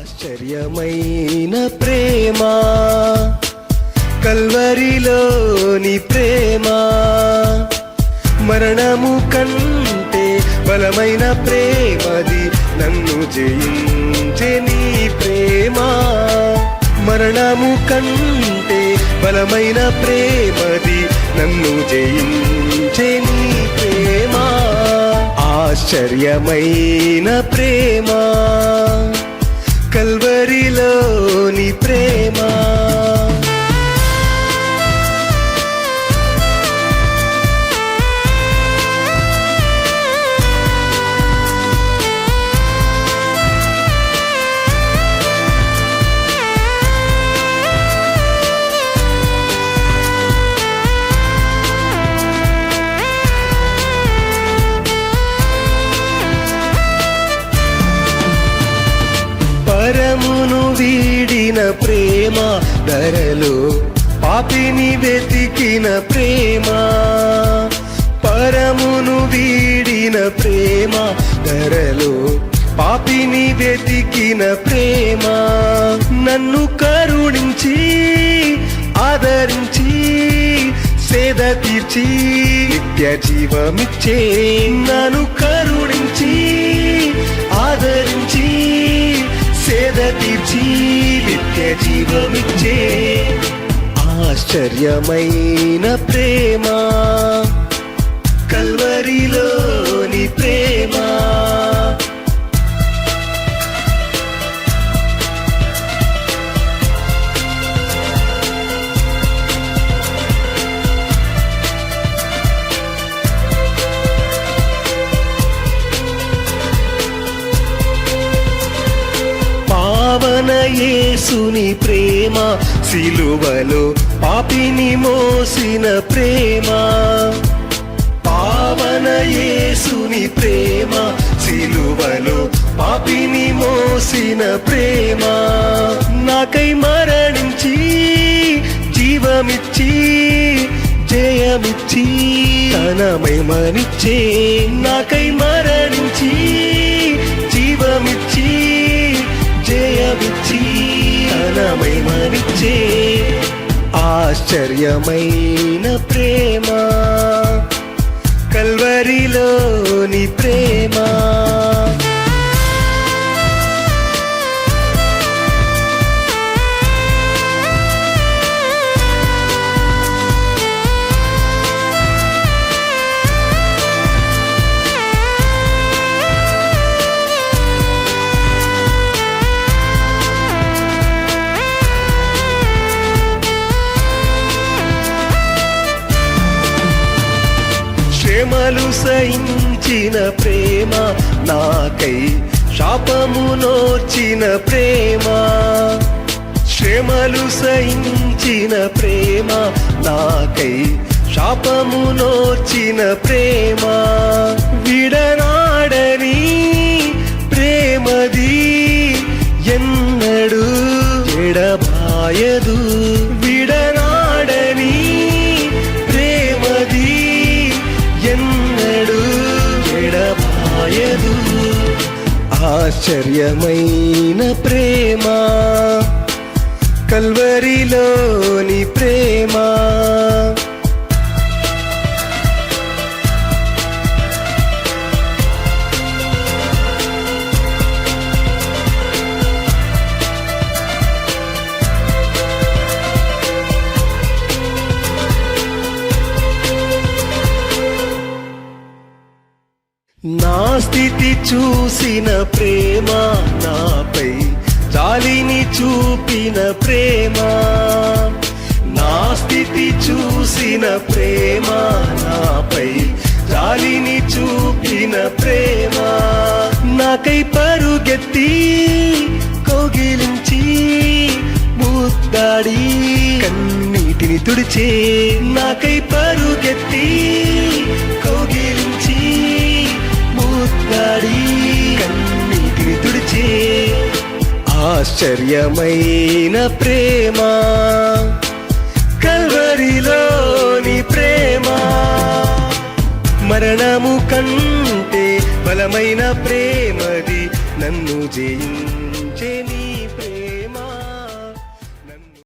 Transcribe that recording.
ఆశ్చర్యమైన ప్రేమ కల్వరిలోని ప్రేమ మరణము కంటే బలమైన ప్రేమది నన్ను జయించే నీ ప్రేమ మరణము కంటే బలమైన ప్రేమది నన్ను జయించే నీ ప్రేమ ఆశ్చర్యమైన ప్రేమ కల్వరిలోని ప్రేమ పరమును వీడిన ప్రేమ ధరలో పాపిని వెతికిన ప్రేమ పరమును వీడిన ప్రేమ ధరలో పాపిని వెతికిన ప్రేమ నన్ను కరుణించి ఆదరించి సేద తీర్చి నిత్య జీవమిచ్చే నన్ను కరుణించి ఆదరించి సేద తీర్చి నిత్య జీవమిచ్చే ఆశ్చర్యమైన ప్రేమ కల్వరిలోని ప్రేమ పావన యేసుని ప్రేమ సిలువలో పాపిని మోసిన ప్రేమ పావన యేసుని ప్రేమ సిలువలో పాపిని మోసిన ప్రేమ నాకై మరణించి జీవమిచ్చి జయమిచ్చి తన మహిమనిచ్చే నాకై మరణించి జీవమిచ్చి జయమిచ్చి తన మహిమనిచ్చే ఆశ్చర్యమైన ప్రేమ కల్వరిలోని ప్రేమ శ్రమలు సహించిన ప్రేమ నాకై శాపము నోర్చిన ప్రేమ శ్రమలు సహించిన ప్రేమ నాకై శాపము నోర్చిన ప్రేమ విడనాడని ప్రేమది ఎన్నడు ఎడబాయదు విడనాడని ప్రేమది ఎన్నడు ఎడబాయదు ఆశ్చర్యమైన ప్రేమ కల్వరిలోని ప్రేమ నా స్థితి చూసిన ప్రేమ నాపై జాలిని చూపిన ప్రేమ నా స్థితి చూసిన ప్రేమ నాపై జాలిని చూపిన ప్రేమ నాకై పరుగెత్తి కౌగిలించి ముద్దాడి కన్నీటిని తుడిచే నాకై పరుగెత్తి కౌగిలించి ముద్దాడి కన్నీటిని తుడిచే ఆశ్చర్యమైన ప్రేమ కల్వరిలోని ప్రేమ మరణము కంటే బలమైన ప్రేమది నన్ను జయించే